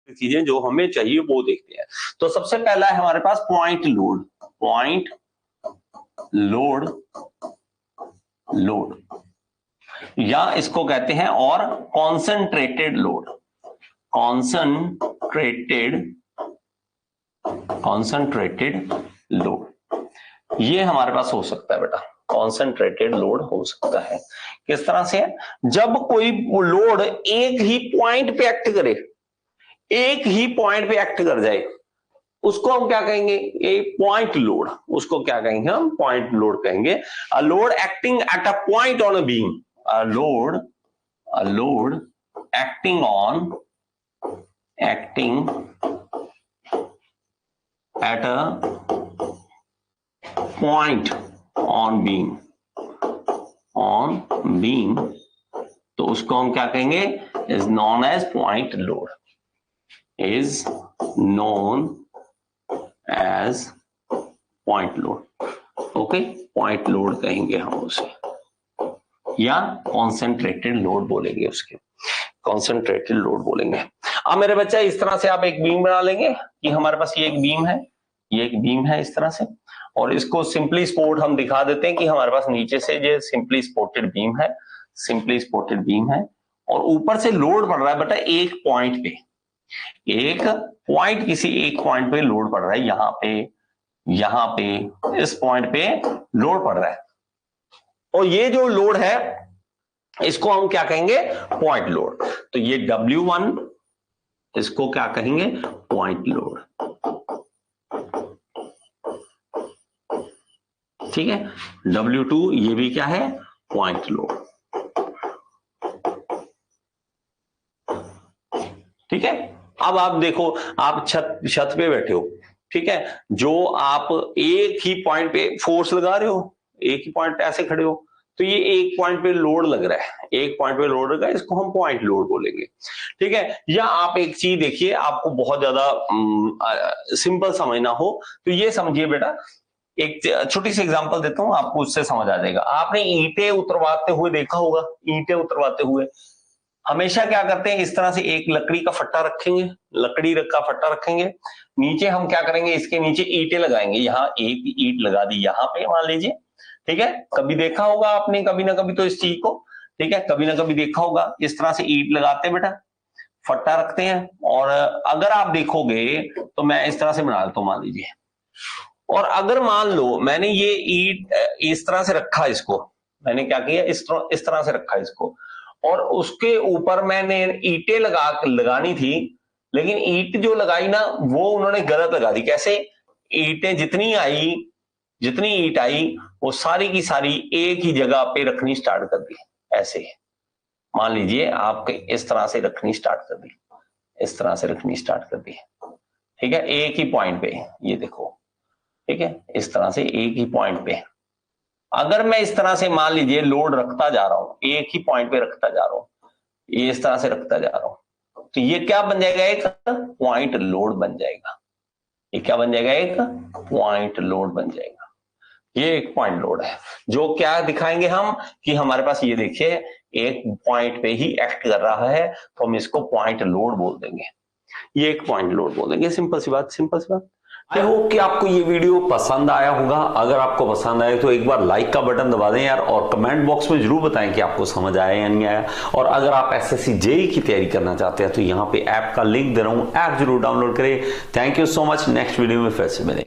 चीजें जो हमें चाहिए वो देखते हैं। तो सबसे पहला है हमारे पास point load, point load, load या इसको कहते हैं और कॉन्सेंट्रेटेड लोड, कॉन्सेंट्रेटेड लोड, ये हमारे पास हो सकता है बेटा, कॉन्सेंट्रेटेड लोड हो सकता है। किस तरह से? जब कोई लोड एक ही पॉइंट पे एक्ट करे, एक ही पॉइंट पे एक्ट कर जाए, उसको हम क्या कहेंगे? ये पॉइंट लोड, उसको क्या कहेंगे हम? पॉइंट लोड कहेंगे। A load acting at a point on a beam, a load acting at a point on beam, तो उसको हम क्या कहेंगे? is known as point load, is known as point load, okay, point load कहेंगे हम उसे, या कॉन्सेंट्रेटेड लोड बोलेंगे, उसके कॉन्सेंट्रेटेड लोड बोलेंगे। अब मेरे बच्चा इस तरह से आप एक बीम बना लेंगे कि हमारे पास ये एक बीम है, ये एक बीम है इस तरह से, और इसको सिंपली स्पोर्ट हम दिखा देते हैं कि हमारे पास नीचे से ये सिंपली स्पोर्टेड बीम है, सिंपली स्पोर्टेड बीम है, और ऊपर से लोड पड़ रहा है बेटा एक पॉइंट पे, एक पॉइंट, किसी एक पॉइंट पे लोड पड़ रहा है, यहां पे इस पॉइंट पे लोड पड़ रहा है, और ये जो लोड है इसको हम क्या कहेंगे? Point load. तो ये W1, इसको क्या कहेंगे? पॉइंट लोड, ठीक है। W2 ये भी क्या है? पॉइंट लोड, ठीक है। अब आप देखो, आप छत पे बैठे हो, ठीक है, जो आप एक ही पॉइंट पे फोर्स लगा रहे हो, एक ही पॉइंट पे ऐसे खड़े हो, तो ये एक पॉइंट पे लोड लग रहा है, एक पॉइंट पे लोड लगा है, इसको हम पॉइंट लोड बोलेंगे, ठीक है। या आप एक चीज देखिए, आपको बहुत ज्यादा सिंपल समझना हो तो ये समझिए बेटा, एक छोटी सी एग्जांपल देता हूं, आपको उससे समझ आ जाएगा। आपने ईंटें उतरवाते हुए देखा होगा, ईंटें उतरवाते हुए हमेशा क्या करते हैं? इस तरह से एक लकड़ी का फट्टा रखेंगे, लकड़ी का फट्टा रखेंगे, नीचे हम क्या करेंगे? इसके नीचे ईंटें लगाएंगे, यहाँ एक ईंट लगा दी यहाँ पे मान लीजिए, ठीक है। कभी देखा होगा आपने कभी ना कभी तो इस चीज को, ठीक है, कभी ना कभी देखा होगा। इस तरह से ईंट लगाते हैं बेटा, फट्टा रखते हैं, और अगर आप देखोगे तो मैं इस तरह से बना लेता हूं मान लीजिए, और अगर मान लो मैंने ये ईंट इस तरह से रखा, इसको मैंने क्या किया? इस तरह से रखा इसको, और उसके ऊपर मैंने ईंटें लगानी थी, लेकिन ईंट जो लगाई ना वो उन्होंने गलत लगा दी। कैसे? ईंटें जितनी ईंट आई वो सारी की सारी एक ही जगह पे रखनी स्टार्ट कर दी, ऐसे मान लीजिए आपके इस तरह से रखनी स्टार्ट कर दी, इस तरह से रखनी स्टार्ट कर दी, ठीक है, एक ही पॉइंट पे, ये देखो, ठीक है, इस तरह से एक ही पॉइंट पे। अगर मैं इस तरह से मान लीजिए लोड रखता जा रहा हूं, एक ही पॉइंट पे रखता जा रहा हूं, ये इस तरह से रखता जा रहा हूं, तो ये क्या बन जाएगा? एक पॉइंट लोड बन जाएगा। ये क्या बन जाएगा? एक पॉइंट लोड बन जाएगा। ये एक पॉइंट लोड है, जो क्या दिखाएंगे हम कि हमारे पास ये देखिए एक पॉइंट पे ही एक्ट कर रहा है, तो हम इसको पॉइंट लोड बोल देंगे, ये एक पॉइंट लोड बोल देंगे। सिंपल सी बात, सिंपल सी बात। आई होप कि आपको ये वीडियो पसंद आया होगा। अगर आपको पसंद आए तो एक बार लाइक का बटन दबा दें यार, और कमेंट बॉक्स में जरूर बताएं कि आपको समझ आया या नहीं आया। और अगर आप एसएससी जेईई की तैयारी करना चाहते हैं तो यहाँ पे ऐप का लिंक दे रहा हूं, ऐप जरूर डाउनलोड करें। Thank you so much, next video में फिर से मिलेंगे।